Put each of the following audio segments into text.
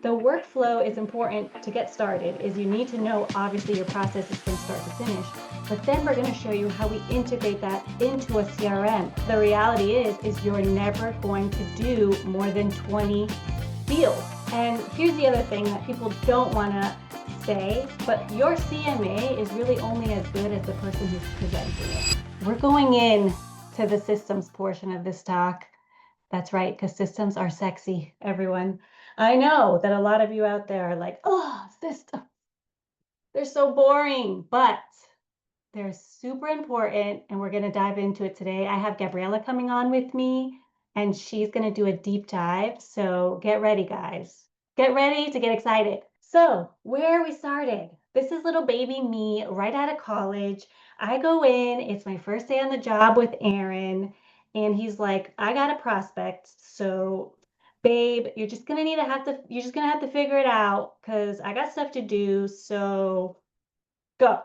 The workflow is important to get started, is you need to know obviously your processes from start to finish, but then we're going to show you how we integrate that into a CRM. The reality is you're never going to do more than 20 deals. And here's the other thing that people don't want to say, but your CMA is really only as good as the person who's presenting it. We're going in to the systems portion of this talk. That's right, because systems are sexy, everyone. I know that a lot of you out there are like, oh, systems, they're so boring, but they're super important, and we're going to dive into it today. I have Gabriela coming on with me, and she's going to do a deep dive. So get ready, guys. Get ready to get excited. So where we started, this is little baby me right out of college. I go in, it's my first day on the job with Aaron, and he's like, I got a prospect. So babe, you're just gonna have to figure it out because I got stuff to do. So go.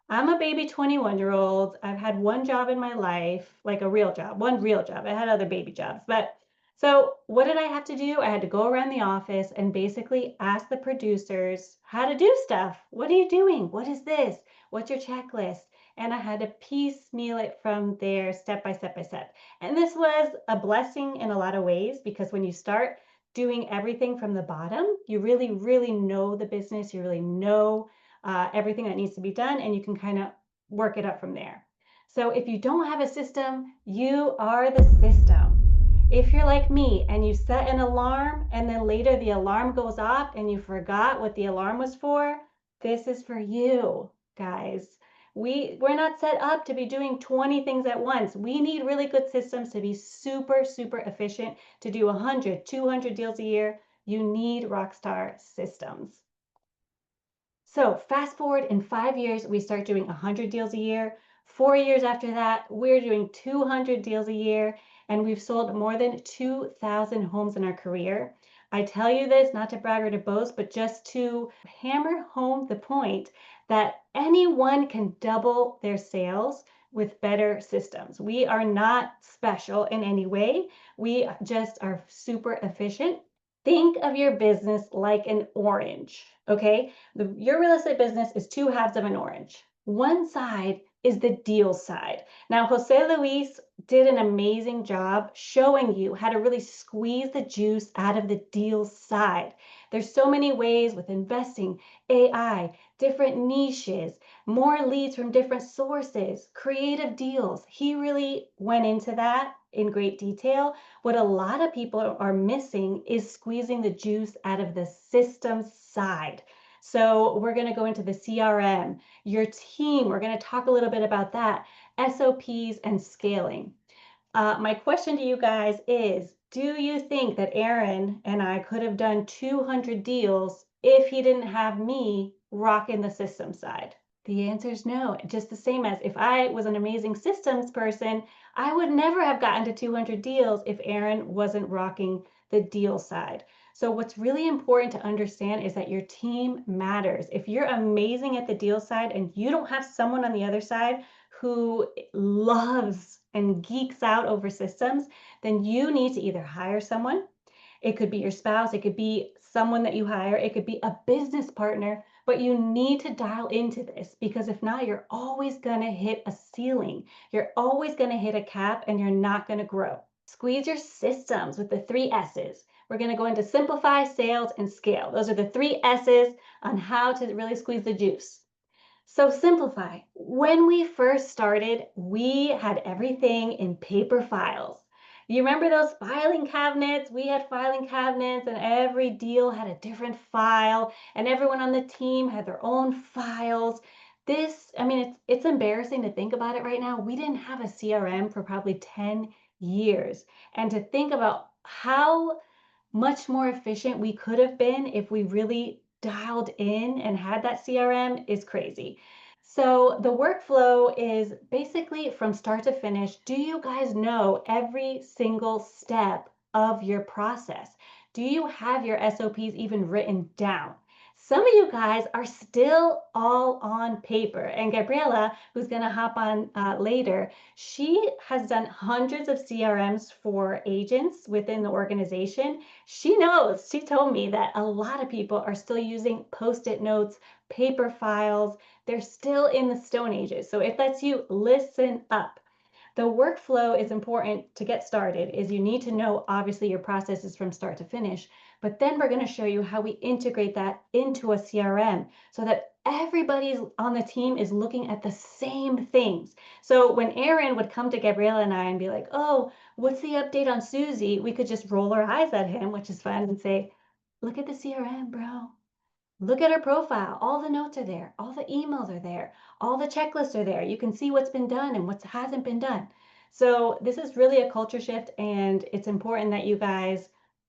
I'm a baby 21-year-old. I've had one job in my life, like a real job, one real job. I had other baby jobs. But so what did I have to do? I had to go around the office and basically ask the producers how to do stuff. What are you doing? What is this? What's your checklist? And I had to piecemeal it from there step by step by step. And this was a blessing in a lot of ways, because when you start doing everything from the bottom, you really, really know the business. You really know everything that needs to be done, and you can kind of work it up from there. So if you don't have a system, you are the system. If you're like me and you set an alarm and then later the alarm goes off and you forgot what the alarm was for, this is for you, guys. We're not set up to be doing 20 things at once. We need really good systems to be super, super efficient, to do 100, 200 deals a year. You need rockstar systems. So fast forward, in 5 years, we start doing 100 deals a year. 4 years after that, we're doing 200 deals a year, and we've sold more than 2,000 homes in our career. I tell you this not to brag or to boast, but just to hammer home the point that anyone can double their sales with better systems. We are not special in any way. We just are super efficient. Think of your business like an orange, okay? Your real estate business is two halves of an orange. One side is the deal side. Now, Jose Luis did an amazing job showing you how to really squeeze the juice out of the deal side. There's so many ways with investing, AI, different niches, more leads from different sources, creative deals. He really went into that in great detail. What a lot of people are missing is squeezing the juice out of the system side. So we're going to go into the CRM, your team. We're going to talk a little bit about that, SOPs and scaling. My question to you guys is, do you think that Aaron and I could have done 200 deals if he didn't have me rocking the system side? The answer is no. Just the same as if I was an amazing systems person, I would never have gotten to 200 deals if Aaron wasn't rocking the deal side. So what's really important to understand is that your team matters. If you're amazing at the deal side and you don't have someone on the other side who loves and geeks out over systems, then you need to either hire someone. It could be your spouse, it could be someone that you hire, it could be a business partner, but you need to dial into this, because if not, you're always going to hit a ceiling. You're always going to hit a cap, and you're not going to grow. Squeeze your systems with the 3 S's. We're going to go into simplify, sales, and scale. Those are the 3 S's on how to really squeeze the juice. So simplify. When we first started, we had everything in paper files. You remember those filing cabinets? We had filing cabinets, and every deal had a different file, and everyone on the team had their own files. It's embarrassing to think about it right now. We didn't have a CRM for probably 10 years. And to think about how much more efficient we could have been if we really dialed in and had that CRM is crazy. So the workflow is basically from start to finish. Do you guys know every single step of your process? Do you have your SOPs even written down? Some of you guys are still all on paper. And Gabriella, who's going to hop on later, she has done hundreds of CRMs for agents within the organization. She knows, she told me that a lot of people are still using post-it notes, paper files. They're still in the Stone Ages. So it lets you listen up. The workflow is important to get started is you need to know obviously your processes from start to finish, but then we're going to show you how we integrate that into a CRM so that everybody on the team is looking at the same things. So when Aaron would come to Gabriella and I and be like, oh, what's the update on Susie? We could just roll our eyes at him, which is fun, and say, look at the CRM, bro. Look at her profile. All the notes are there. All the emails are there. All the checklists are there. You can see what's been done and what hasn't been done. So this is really a culture shift, and it's important that you guys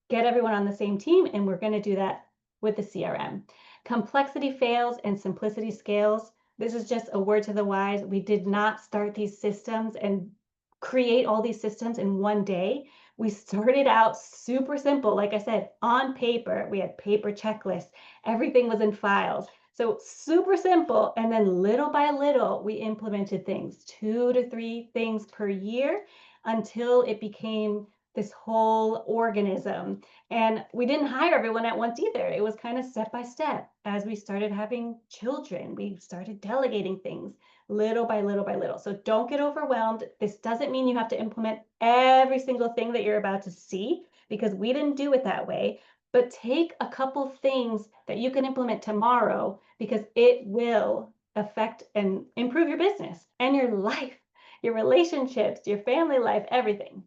get everyone on the same team, and we're going to do that with the CRM. Complexity fails and simplicity scales. This is just a word to the wise. We did not start these systems and create all these systems in one day. We started out super simple. Like I said, on paper, we had paper checklists. Everything was in files. So super simple. And then little by little, we implemented things, 2 to 3 things per year until it became this whole organism. And we didn't hire everyone at once either. It was kind of step by step. As we started having children, we started delegating things little by little by little. So don't get overwhelmed. This doesn't mean you have to implement every single thing that you're about to see because we didn't do it that way. But take a couple things that you can implement tomorrow because it will affect and improve your business and your life, your relationships, your family life, everything.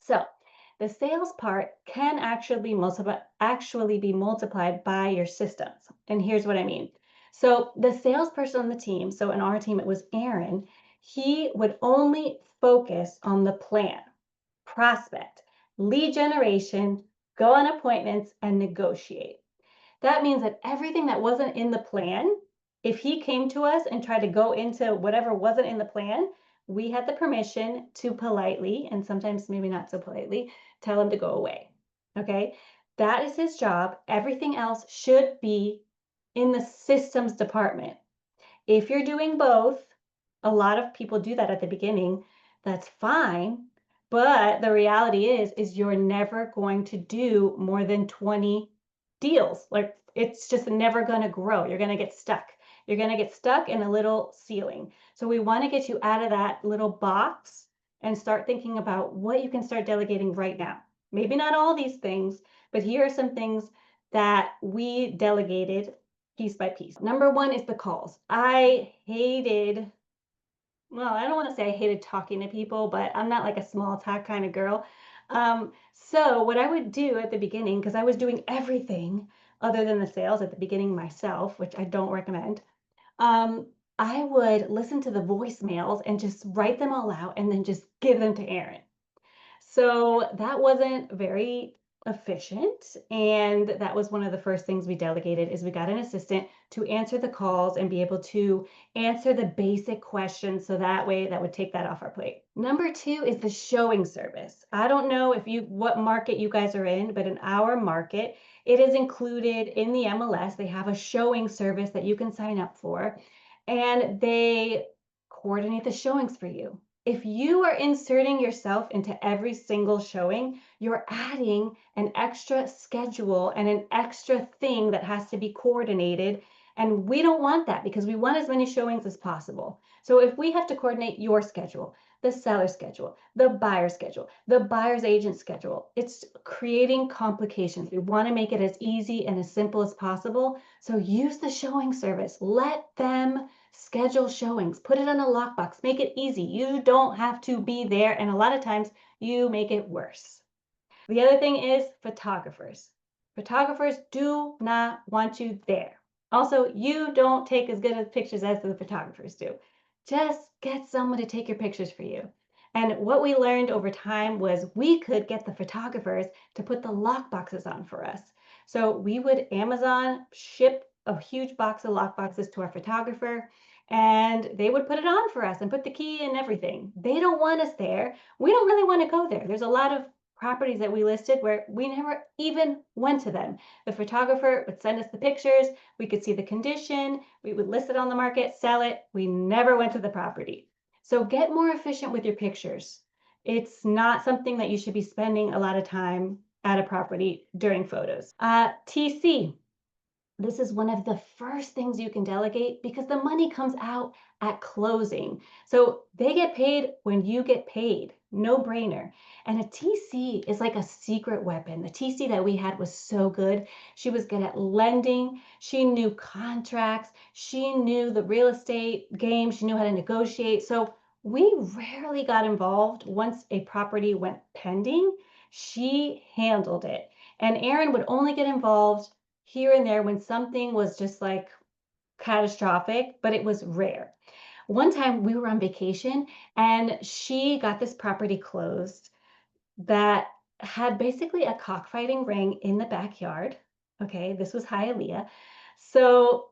So the sales part can actually be multiplied by your systems. And here's what I mean. So the salesperson on the team, so in our team, it was Aaron, he would only focus on the plan, prospect, lead generation, go on appointments, and negotiate. That means that everything that wasn't in the plan, if he came to us and tried to go into whatever wasn't in the plan, we had the permission to politely, and sometimes maybe not so politely, tell him to go away. Okay? That is his job. Everything else should be in the systems department. If you're doing both, a lot of people do that at the beginning. That's fine. But the reality is you're never going to do more than 20 deals. Like it's just never going to grow. You're going to get stuck. You're going to get stuck in a little ceiling. So we want to get you out of that little box and start thinking about what you can start delegating right now. Maybe not all these things, but here are some things that we delegated piece by piece. Number one is the calls. I hated, well, I don't want to say I hated talking to people, but I'm not like a small talk kind of girl. So what I would do at the beginning, because I was doing everything other than the sales at the beginning myself, which I don't recommend, um, I would listen to the voicemails and just write them all out and then just give them to Aaron. So that wasn't very efficient. And that was one of the first things we delegated is we got an assistant to answer the calls and be able to answer the basic questions. So that way that would take that off our plate. Number two is the showing service. I don't know if what market you guys are in, but in our market, it is included in the MLS. They have a showing service that you can sign up for and they coordinate the showings for you. If you are inserting yourself into every single showing, you're adding an extra schedule and an extra thing that has to be coordinated. And we don't want that because we want as many showings as possible. So if we have to coordinate your schedule, the seller schedule, the buyer's agent schedule, it's creating complications. We want to make it as easy and as simple as possible. So use the showing service. Let them schedule showings, put it on a lockbox, make it easy. You don't have to be there. And a lot of times you make it worse. The other thing is photographers. Photographers do not want you there. Also, you don't take as good of pictures as the photographers do. Just get someone to take your pictures for you. And what we learned over time was we could get the photographers to put the lock boxes on for us. So we would Amazon ship a huge box of lock boxes to our photographer and they would put it on for us and put the key and everything. They don't want us there. We don't really want to go there. There's a lot of properties that we listed where we never even went to them. The photographer would send us the pictures, we could see the condition, we would list it on the market, sell it. We never went to the property. So get more efficient with your pictures. It's not something that you should be spending a lot of time at a property during photos. TC. This is one of the first things you can delegate because the money comes out at closing. So they get paid when you get paid. No brainer. And a TC is like a secret weapon. The TC that we had was so good. She was good at lending. She knew contracts. She knew the real estate game. She knew how to negotiate. So we rarely got involved once a property went pending. She handled it. And Erin would only get involved here and there when something was just like catastrophic, but it was rare. One time we were on vacation and she got this property closed that had basically a cockfighting ring in the backyard. Okay, this was Hialeah. So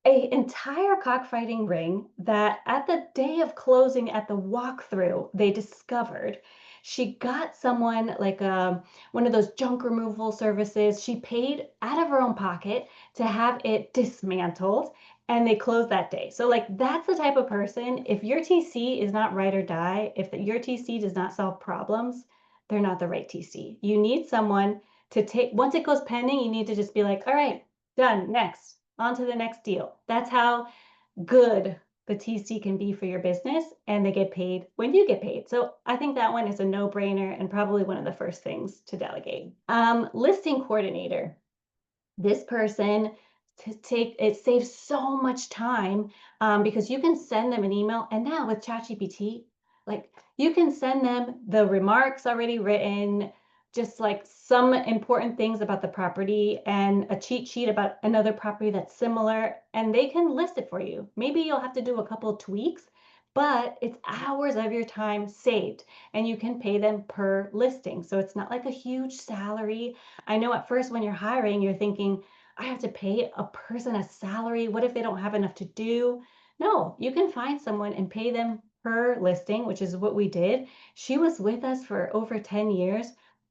a entire cockfighting ring that at the day of closing at the walkthrough they discovered. She got someone like one of those junk removal services. She paid out of her own pocket to have it dismantled, and they closed that day. So like that's the type of person, if your TC is not ride or die, if your TC does not solve problems, they're not the right TC. You need someone to take, once it goes pending, you need to just be like, all right, done, next, on to the next deal. That's how good the TC can be for your business, and they get paid when you get paid. So I think that one is a no-brainer and probably one of the first things to delegate. Listing coordinator. This person it saves so much time because you can send them an email, and now with ChatGPT, like you can send them the remarks already written, just like some important things about the property and a cheat sheet about another property that's similar, and they can list it for you. Maybe you'll have to do a couple tweaks, but it's hours of your time saved, and you can pay them per listing. So it's not like a huge salary. I know at first when you're hiring, you're thinking, I have to pay a person a salary. What if they don't have enough to do? No, you can find someone and pay them per listing, which is what we did. She was with us for over 10 years.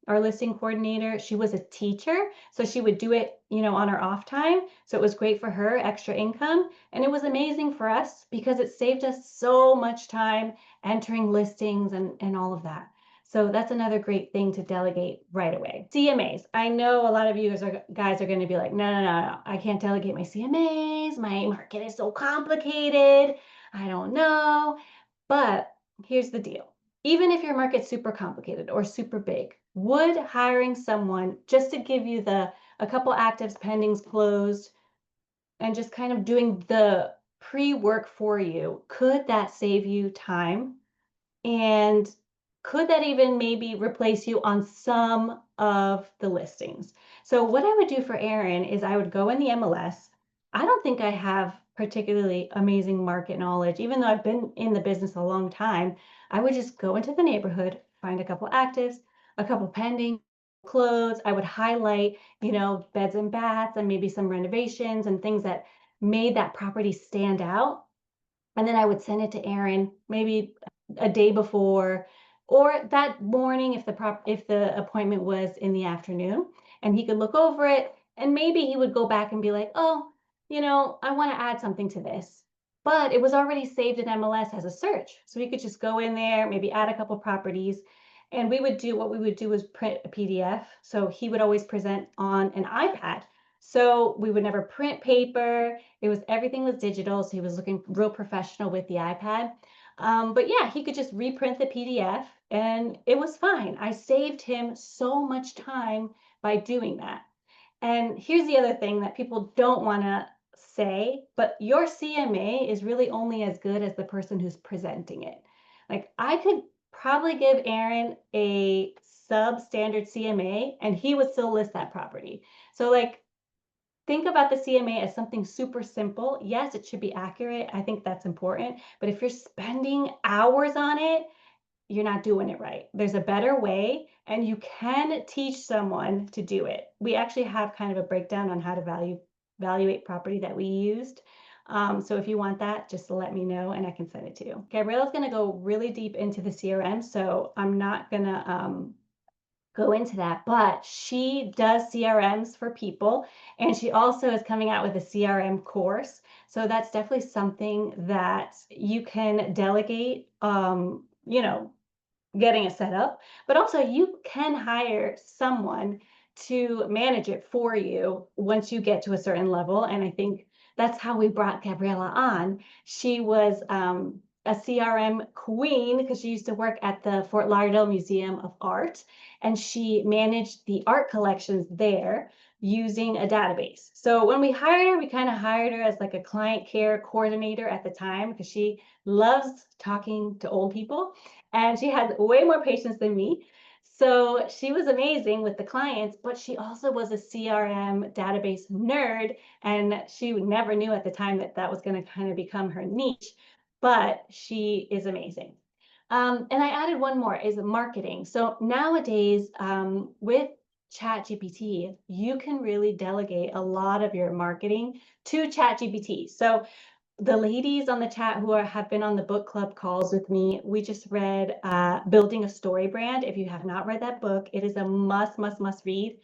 Our listing coordinator, she was a teacher, so she would do it, on her off time. So it was great for her, extra income. And it was amazing for us because it saved us so much time entering listings and all of that. So that's another great thing to delegate right away. CMAs. I know a lot of you guys are going to be like, no, I can't delegate my CMAs. My market is so complicated. I don't know. But here's the deal. Even if your market's super complicated or super big, would hiring someone just to give you a couple actives, pendings, closed, and just kind of doing the pre-work for you, could that save you time? And could that even maybe replace you on some of the listings? So what I would do for Erin is I would go in the MLS. I don't think I have particularly amazing market knowledge, even though I've been in the business a long time. I would just go into the neighborhood, find a couple actives, a couple pending, close. I would highlight, beds and baths and maybe some renovations and things that made that property stand out. And then I would send it to Erin maybe a day before or that morning if the appointment was in the afternoon, and he could look over it, and maybe he would go back and be like, oh, I want to add something to this. But it was already saved in MLS as a search. So he could just go in there, maybe add a couple properties. And what we would do was print a PDF. So he would always present on an iPad. So we would never print paper. Everything was digital. So he was looking real professional with the iPad. But yeah, he could just reprint the PDF and it was fine. I saved him so much time by doing that. And here's the other thing that people don't want to say, but your CMA is really only as good as the person who's presenting it. Like I could probably give Erin a substandard CMA and he would still list that property. So like think about the CMA as something super simple. Yes, it should be accurate. I think that's important. But if you're spending hours on it, you're not doing it right. There's a better way, and you can teach someone to do it. We actually have kind of a breakdown on how to evaluate property that we used. So if you want that, just let me know and I can send it to you. Gabriella's going to go really deep into the CRM, so I'm not going to go into that, but she does CRMs for people, and she also is coming out with a CRM course. So that's definitely something that you can delegate, getting it set up, but also you can hire someone to manage it for you once you get to a certain level. And I think that's how we brought Gabriella on. She was a CRM queen because she used to work at the Fort Lauderdale Museum of Art, and she managed the art collections there using a database. So when we hired her, we kind of hired her as like a client care coordinator at the time because she loves talking to old people and she has way more patience than me. So she was amazing with the clients, but she also was a CRM database nerd, and she never knew at the time that that was going to kind of become her niche, but she is amazing. And I added one more is marketing. So nowadays, with ChatGPT, you can really delegate a lot of your marketing to ChatGPT. So the ladies on the chat who have been on the book club calls with me, we just read Building a Story Brand. If you have not read that book, it is a must read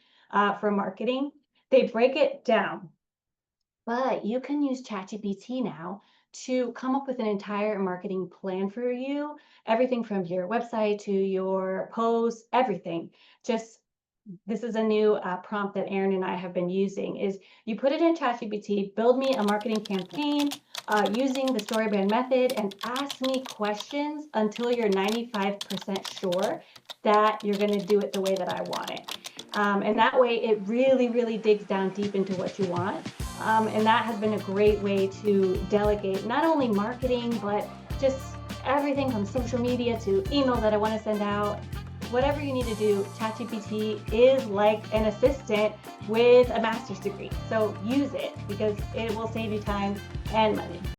for marketing. They break it down, but you can use ChatGPT now to come up with an entire marketing plan for you, everything from your website to your posts, everything. Just this is a new prompt that Aaron and I have been using is you put it in ChatGPT, build me a marketing campaign using the story brand method and ask me questions until you're 95% sure that you're going to do it the way that I want it. And that way it really digs down deep into what you want. And that has been a great way to delegate not only marketing, but just everything from social media to emails that I want to send out. Whatever you need to do, ChatGPT is like an assistant with a master's degree. So use it because it will save you time and money.